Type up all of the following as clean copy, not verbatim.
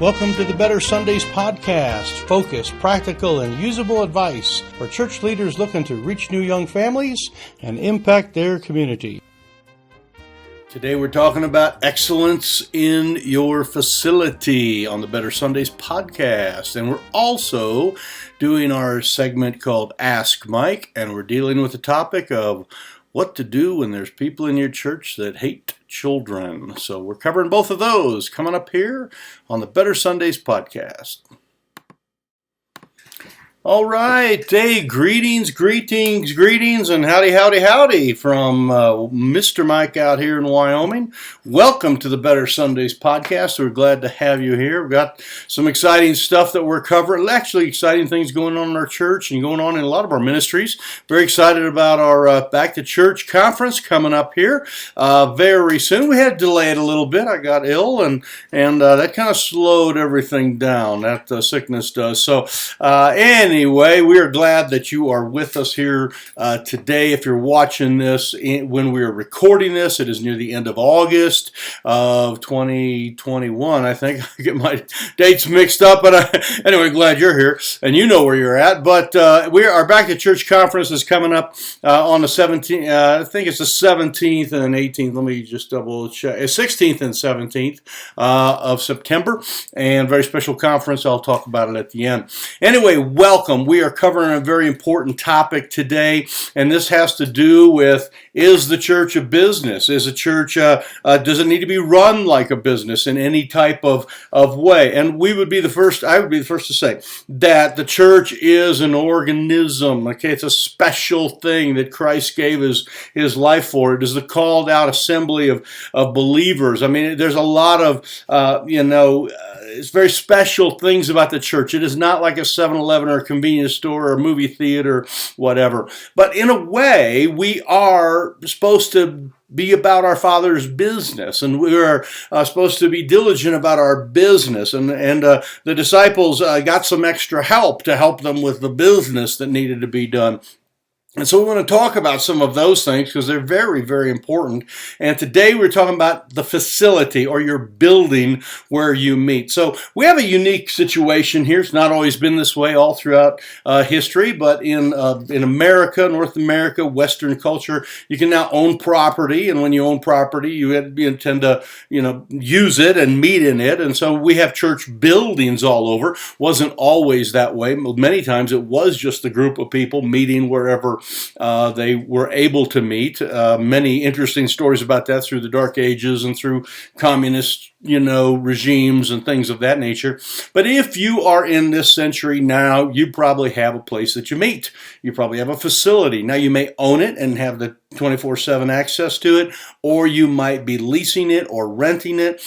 Welcome to the Better Sundays podcast, focused, practical, and usable advice for church leaders looking to reach new young families and impact their community. Today we're talking about excellence in your facility on the Better Sundays podcast. And we're also doing our segment called Ask Mike, and we're dealing with the topic of what to do when there's people in your church that hate children. So we're covering both of those coming up here on the Better Sundays podcast. All right, hey, greetings, and howdy from Mr. Mike out here in Wyoming. Welcome to the Better Sundays podcast. We're glad to have you here. We've got some exciting stuff that we're covering, actually exciting things going on in our church and going on in a lot of our ministries. Very excited about our Back to Church conference coming up here very soon. We had to delay it a little bit. I got ill, and that kind of slowed everything down. That sickness does. So anyway, we are glad that you are with us here today. If you're watching this when we are recording this, it is near the end of August of 2021. I think I get my dates mixed up, but anyway, glad you're here and you know where you're at. But our Back to Church conference is coming up on the 17th. I think it's the 17th and 18th. Let me just double check. It's 16th and 17th of September, and very special conference. I'll talk about it at the end. Anyway, welcome. We are covering a very important topic today, and this has to do with, is the church a business? Is a church, does it need to be run like a business in any type of way? And I would be the first to say that the church is an organism. Okay, it's a special thing that Christ gave his life for. It is the called out assembly of believers. I mean, there's a lot of, it's very special things about the church. It is not like a 7-Eleven or a convenience store or a movie theater, whatever. But in a way, we are supposed to be about our Father's business, and we are supposed to be diligent about our business. And the disciples got some extra help to help them with the business that needed to be done. And so we want to talk about some of those things because they're very, very important. And today we're talking about the facility or your building where you meet. So we have a unique situation here. It's not always been this way all throughout history, but in America, North America, Western culture, you can now own property. And when you own property, you intend to, use it and meet in it. And so we have church buildings all over. Wasn't always that way. Many times it was just a group of people meeting wherever they were able to meet. Many interesting stories about that through the Dark Ages and through communist, regimes and things of that nature. But if you are in this century now, you probably have a place that you meet. You probably have a facility. Now you may own it and have the 24/7 access to it, or you might be leasing it or renting it,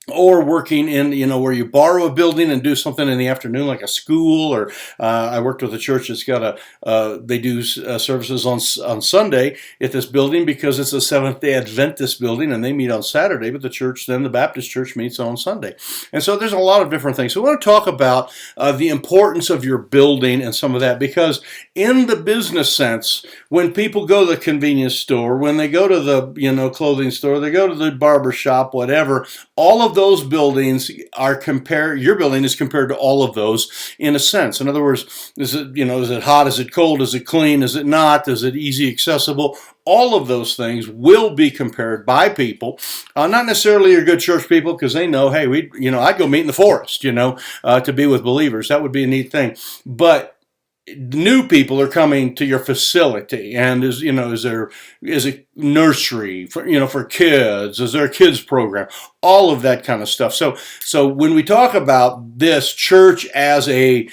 or working in, where you borrow a building and do something in the afternoon, like a school, or I worked with a church that's got they do services on Sunday at this building because it's a Seventh-day Adventist building, and they meet on Saturday, but the Baptist church meets on Sunday. And so there's a lot of different things. So we want to talk about the importance of your building and some of that, because in the business sense, when people go to the convenience store, when they go to the, clothing store, they go to the barber shop, whatever, all of those buildings your building is compared to all of those in a sense. In other words, is it hot? Is it cold? Is it clean? Is it not? Is it easy accessible? All of those things will be compared by people, not necessarily your good church people, because they know, hey, I'd go meet in the forest, to be with believers. That would be a neat thing. But new people are coming to your facility, and is it nursery for kids? Is there a kids program? All of that kind of stuff. So when we talk about this church as a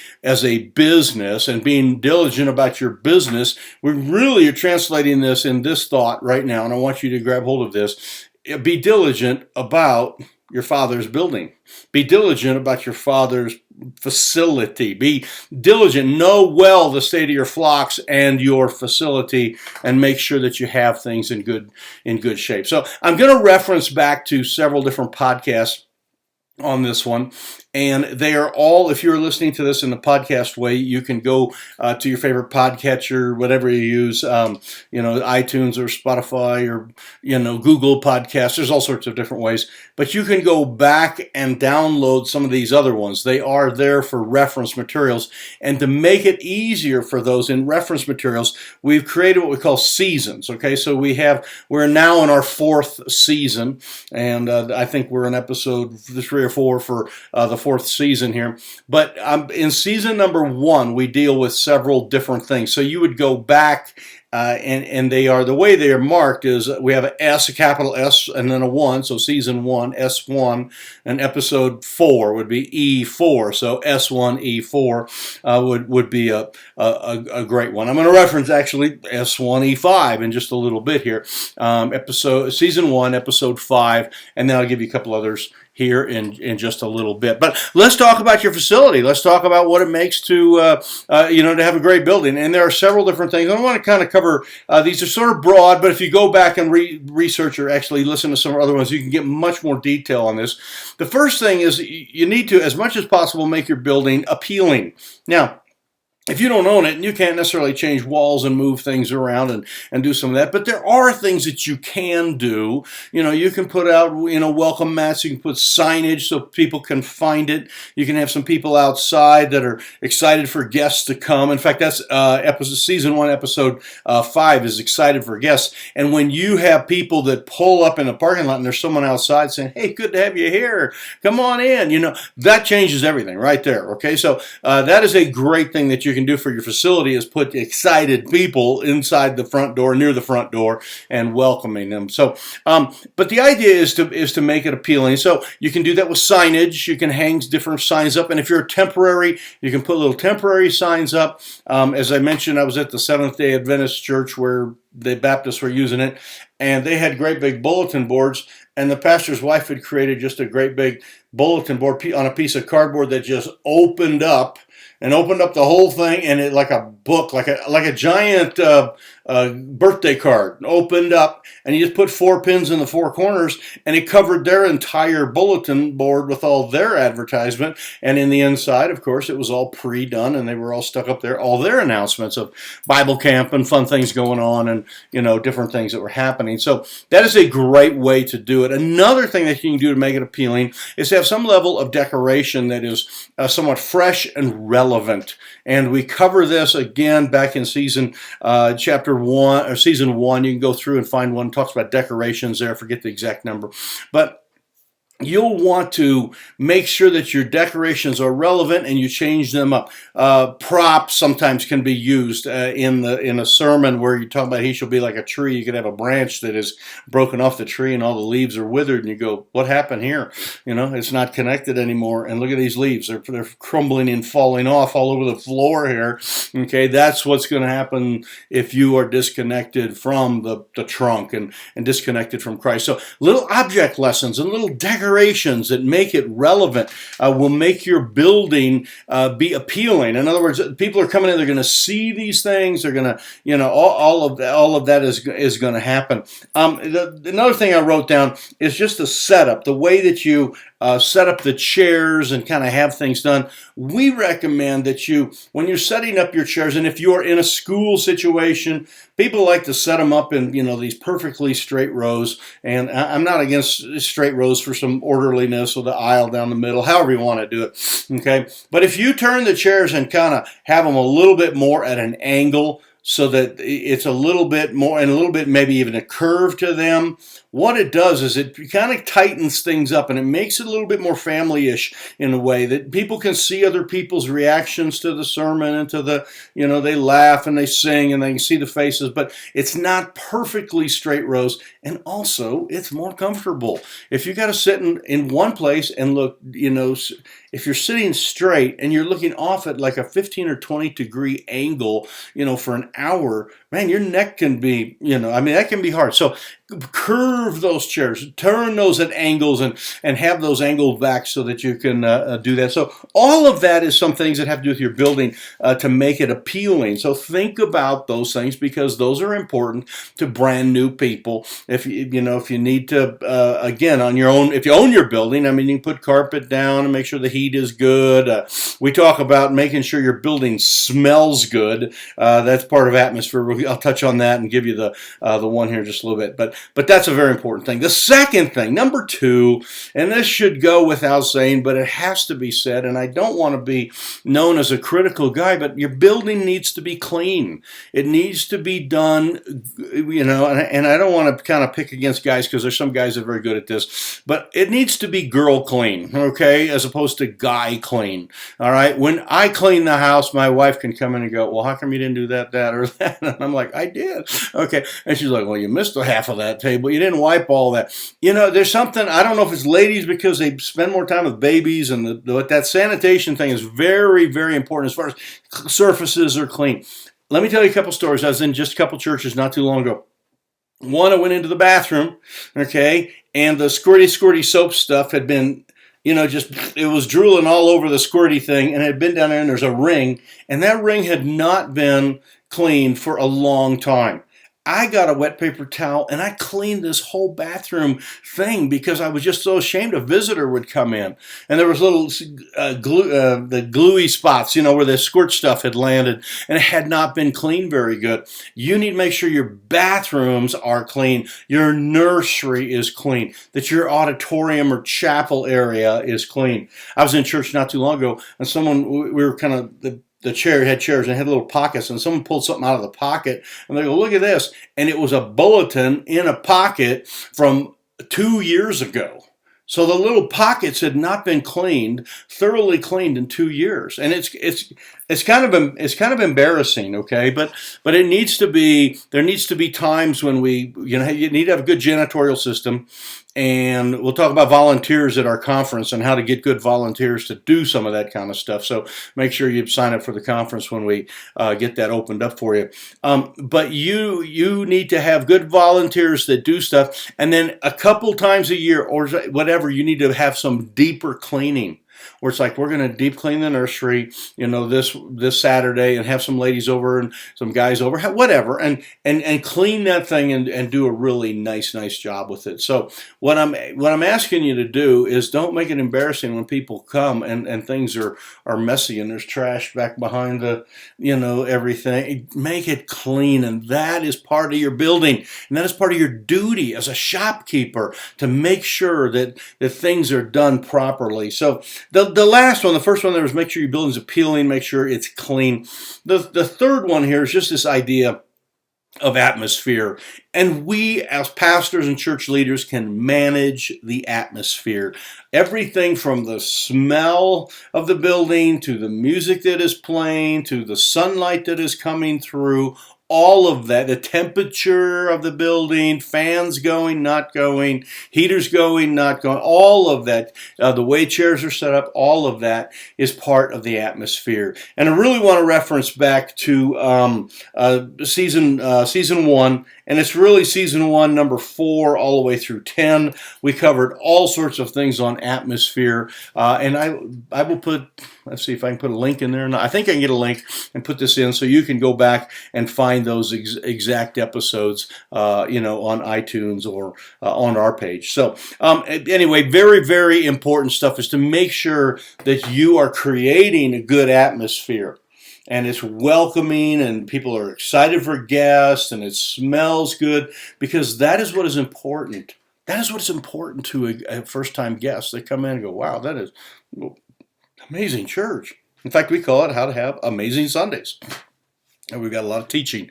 business and being diligent about your business, we really are translating this in this thought right now, and I want you to grab hold of this. Be diligent about your Father's building. Be diligent about your Father's facility. Be diligent. Know well the state of your flocks and your facility, and make sure that you have things in good shape. So I'm going to reference back to several different podcasts on this one, And they are all, if you're listening to this in the podcast way, you can go to your favorite podcatcher, whatever you use, iTunes or Spotify or, Google Podcasts. There's all sorts of different ways. But you can go back and download some of these other ones. They are there for reference materials. And to make it easier for those in reference materials, we've created what we call seasons. Okay, so we're now in our 4th season, and I think we're in episode 3 or 4 for the 4th season here. But in season number 1, we deal with several different things. So you would go back. And they are, the way they are marked is we have a capital S, and then a 1, so season 1, S1, and episode 4 would be E4, so S1, E4 would be a great one. I'm going to reference actually S1, E5 in just a little bit here. Season 1, episode 5, and then I'll give you a couple others here in just a little bit. But let's talk about your facility. Let's talk about what it makes to have a great building. And there are several different things. I want to kind of cover, these are sort of broad, but if you go back and research or actually listen to some other ones, you can get much more detail on this. The first thing is you need to, as much as possible, make your building appealing. Now, if you don't own it, you can't necessarily change walls and move things around and do some of that. But there are things that you can do. You can put out, welcome mats. You can put signage so people can find it. You can have some people outside that are excited for guests to come. In fact, that's season 1, episode 5 is excited for guests. And when you have people that pull up in a parking lot and there's someone outside saying, "Hey, good to have you here. Come on in," that changes everything right there. Okay, so that is a great thing that you can do for your facility, is put excited people inside the front door, near the front door, and welcoming them. So, but the idea is to make it appealing. So you can do that with signage. You can hang different signs up, and if you're temporary, you can put little temporary signs up. As I mentioned, I was at the Seventh-day Adventist church where the Baptists were using it, and they had great big bulletin boards, and the pastor's wife had created just a great big bulletin board on a piece of cardboard that just opened up the whole thing, and it like a book, like a giant birthday card opened up, and you just put 4 pins in the 4 corners, and it covered their entire bulletin board with all their advertisement. And in the inside, of course, it was all pre-done, and they were all stuck up there, all their announcements of Bible camp and fun things going on, and different things that were happening. So that is a great way to do it. Another thing that you can do to make it appealing is to have some level of decoration that is somewhat fresh and relevant. And we cover this again back in season 1. You can go through and find one that talks about decorations there. I forget the exact number, but you'll want to make sure that your decorations are relevant and you change them up. Props sometimes can be used in a sermon where you talk about he shall be like a tree. You could have a branch that is broken off the tree and all the leaves are withered, and you go, what happened here? It's not connected anymore. And look at these leaves. They're crumbling and falling off all over the floor here. Okay, that's what's going to happen if you are disconnected from the trunk and disconnected from Christ. So little object lessons and little decorations that make it relevant will make your building be appealing. In other words, people are coming in, they're going to see these things, they're going to, all of that is going to happen. Another thing I wrote down is just the setup, the way that you set up the chairs and kind of have things done. We recommend that when you're setting up your chairs, and if you're in a school situation, people like to set them up in, these perfectly straight rows. And I'm not against straight rows for some orderliness, or the aisle down the middle, however you want to do it. Okay. But if you turn the chairs and kind of have them a little bit more at an angle, so that it's a little bit more, and a little bit maybe even a curve to them, what it does is it kind of tightens things up, and it makes it a little bit more family-ish in a way that people can see other people's reactions to the sermon and to the, they laugh and they sing and they can see the faces, but it's not perfectly straight rows, and also it's more comfortable. If you got to sit in one place and look, if you're sitting straight and you're looking off at like a 15 or 20 degree angle, for an hour, man, your neck can be, that can be hard. So curve those chairs, turn those at angles, and have those angled back so that you can do that. So all of that is some things that have to do with your building to make it appealing. So think about those things, because those are important to brand new people. If you need to, again, on your own, if you own your building, I mean, you can put carpet down and make sure the heat is good. We talk about making sure your building smells good. That's part of atmosphere. I'll touch on that and give you the one here in just a little bit. But that's a very important thing. The second thing, number 2, and this should go without saying, but it has to be said, and I don't want to be known as a critical guy, but your building needs to be clean. It needs to be done, and I don't want to kind of pick against guys, because there's some guys that are very good at this, but it needs to be girl clean, okay, as opposed to guy clean. All right, when I clean the house, my wife can come in and go, well, how come you didn't do that, or that? And I'm like, I did. Okay. And she's like, well, you missed a half of that table. You didn't wipe all that. There's something, I don't know if it's ladies because they spend more time with babies, and that sanitation thing is very, very important as far as surfaces are clean. Let me tell you a couple stories. I was in just a couple churches not too long ago. One, I went into the bathroom, okay, and the squirty soap stuff had been, it was drooling all over the squirty thing, and it had been down there, and there's a ring, and that ring had not been cleaned for a long time. I got a wet paper towel and I cleaned this whole bathroom thing because I was just so ashamed a visitor would come in. And there was little the gluey spots, where the squirt stuff had landed, and it had not been cleaned very good. You need to make sure your bathrooms are clean, your nursery is clean, that your auditorium or chapel area is clean. I was in church not too long ago, and we were kind of, the chair had chairs and had little pockets, and someone pulled something out of the pocket, and they go, look at this. And it was a bulletin in a pocket from 2 years ago. So the little pockets had not been thoroughly cleaned in 2 years. And it's kind of embarrassing, okay? But there needs to be times when you need to have a good janitorial system. And we'll talk about volunteers at our conference and how to get good volunteers to do some of that kind of stuff. So make sure you sign up for the conference when we get that opened up for you. But you need to have good volunteers that do stuff. And then a couple times a year or whatever, you need to have some deeper cleaning. Where it's like, we're going to deep clean the nursery, this Saturday, and have some ladies over and some guys over, whatever, and clean that thing and do a really nice job with it. So what I'm asking you to do is don't make it embarrassing when people come and things are messy and there's trash back behind everything. Make it clean, and that is part of your building, and that is part of your duty as a shopkeeper to make sure that things are done properly. So the last one, the first one there was make sure your building's appealing, make sure it's clean. The third one here is just this idea of atmosphere. And we as pastors and church leaders can manage the atmosphere. Everything from the smell of the building to the music that is playing to the sunlight that is coming through. All of that, the temperature of the building, fans going, not going, heaters going, not going, all of that, the way chairs are set up, all of that is part of the atmosphere. And I really want to reference back to season 1, and it's really season 1, number 4, all the way through 10. We covered all sorts of things on atmosphere, and I will put, let's see if I can put a link in there. I think I can get a link and put this in so you can go back and find those exact episodes, on iTunes or on our page. So anyway, very, very important stuff is to make sure that you are creating a good atmosphere. And it's welcoming, and people are excited for guests, and it smells good, because that is what is important. That is what's important to a first-time guest. They come in and go, wow, that is amazing church. In fact, we call it How to Have Amazing Sundays. And we've got a lot of teaching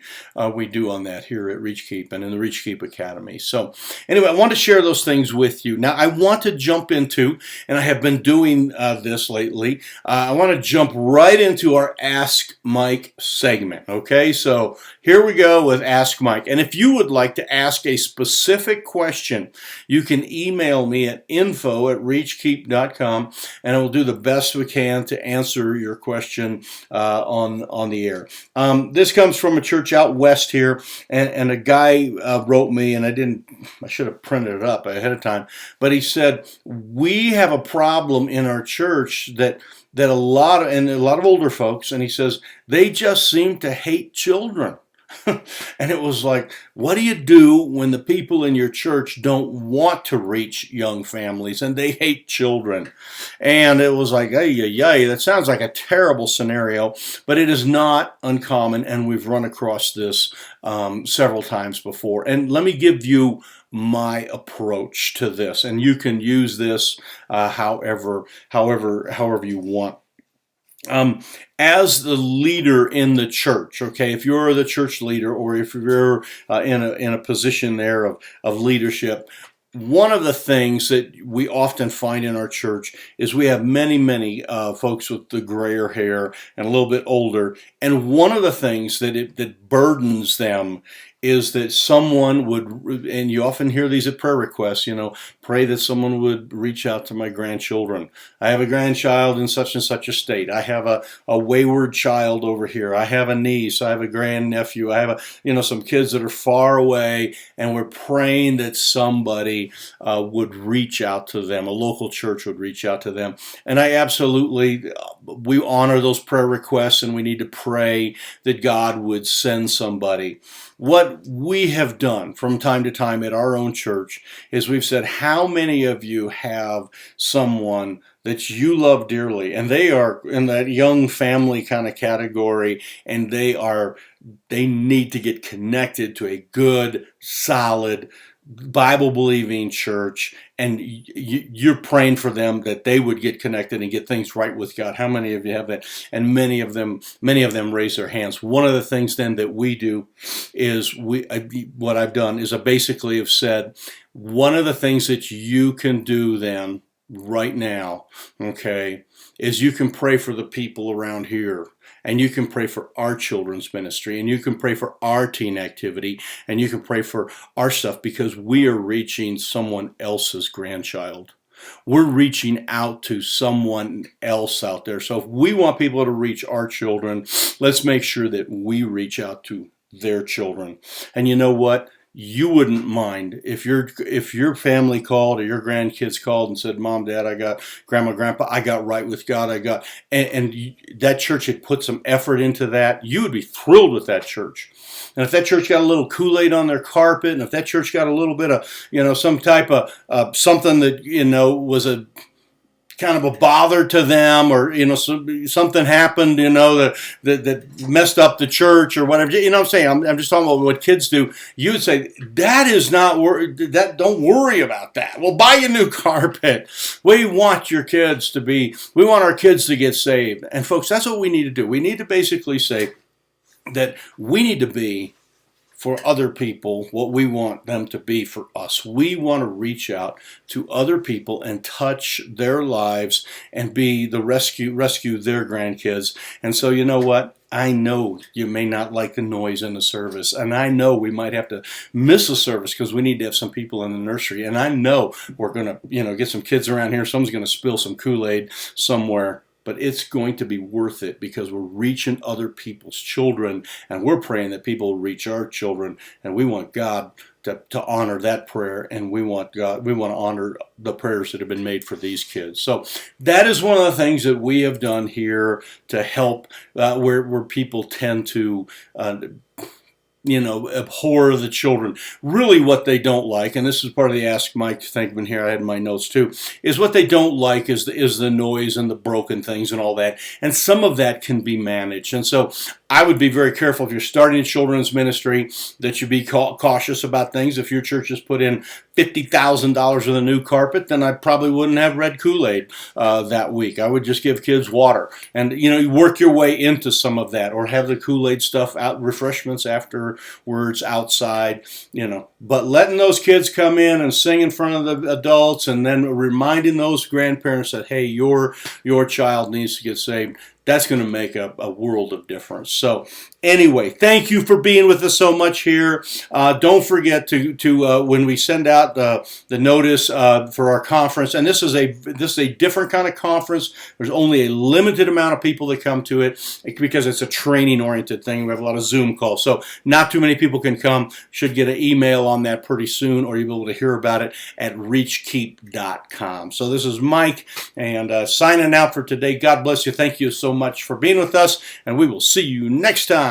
we do on that here at Reachkeep and in the Reachkeep Academy. So anyway, I want to share those things with you. Now, I want to jump into, and I have been doing this lately, I want to jump right into our Ask Mike segment. Okay, so here we go with Ask Mike. And if you would like to ask a specific question, you can email me at info@reachkeep.com, and I will do the best we can to answer your question on the air. This comes from a church out west here, and a guy wrote me, and I should have printed it up ahead of time, but he said, we have a problem in our church that a lot of older folks, and he says, they just seem to hate children. And it was like, what do you do when the people in your church don't want to reach young families and they hate children? And it was like, ay, that sounds like a terrible scenario, but it is not uncommon, and we've run across this several times before. And let me give you my approach to this, and you can use this however you want. As the leader in the church, okay, if you're the church leader, or if you're in a position there of leadership, one of the things that we often find in our church is we have many folks with the grayer hair and a little bit older, and one of the things that burdens them is that someone would, and you often hear these at prayer requests, pray that someone would reach out to my grandchildren. I have a grandchild in such and such a state. I have a wayward child over here. I have a niece. I have a grandnephew. I have some kids that are far away, and we're praying that somebody would reach out to them. A local church would reach out to them. And we honor those prayer requests, and we need to pray that God would send somebody. What we have done from time to time at our own church is we've said, how many of you have someone that you love dearly, and they are in that young family kind of category, and they need to get connected to a good, solid, Bible-believing church, and you're praying for them that they would get connected and get things right with God. How many of you have that? And many of them raise their hands. One of the things then that we do is what I've done is I basically have said, one of the things that you can do then right now, okay, is you can pray for the people around here. And you can pray for our children's ministry, and you can pray for our teen activity, and you can pray for our stuff, because we are reaching someone else's grandchild. We're reaching out to someone else out there. So if we want people to reach our children, let's make sure that we reach out to their children. And you know what? You wouldn't mind if your family called, or your grandkids called and said, Mom, Dad, I got Grandma, Grandpa, I got right with God, and that church had put some effort into that. You would be thrilled with that church. And if that church got a little Kool-Aid on their carpet, and if that church got a little bit of some type of something that was a kind of a bother to them, or something happened that messed up the church or whatever, what I'm saying, I'm just talking about what kids do. You would say, don't worry about that. We'll buy you new carpet. We want our kids to get saved. And folks, that's what we need to do. We need to basically say that we need to be for other people what we want them to be for us. We want to reach out to other people and touch their lives and be the rescue their grandkids. And so, you know what? I know you may not like the noise in the service, and I know we might have to miss a service because we need to have some people in the nursery, and I know we're going to get some kids around here. Someone's going to spill some Kool-Aid somewhere. But it's going to be worth it, because we're reaching other people's children, and we're praying that people reach our children, and we want God to honor that prayer, and we want to honor the prayers that have been made for these kids. So that is one of the things that we have done here to help where people tend to abhor the children. Really what they don't like, and this is part of the Ask Mike Thinkman here, I had in my notes too, is what they don't like is the noise and the broken things and all that. And some of that can be managed. And so I would be very careful if you're starting a children's ministry that you be cautious about things. If your church has put in $50,000 of the new carpet, then I probably wouldn't have red Kool-Aid that week. I would just give kids water. And, you work your way into some of that, or have the Kool-Aid stuff out, refreshments afterwards outside, But letting those kids come in and sing in front of the adults, and then reminding those grandparents that, hey, your child needs to get saved, that's going to make a world of difference. So Anyway, thank you for being with us so much here. Don't forget to when we send out the notice for our conference, and this is a different kind of conference. There's only a limited amount of people that come to it because it's a training oriented thing. We have a lot of Zoom calls, so not too many people can come. Should get an email on that pretty soon, or you'll be able to hear about it at reachkeep.com. So this is Mike, and signing out for today. God bless you. Thank you so much for being with us, and we will see you next time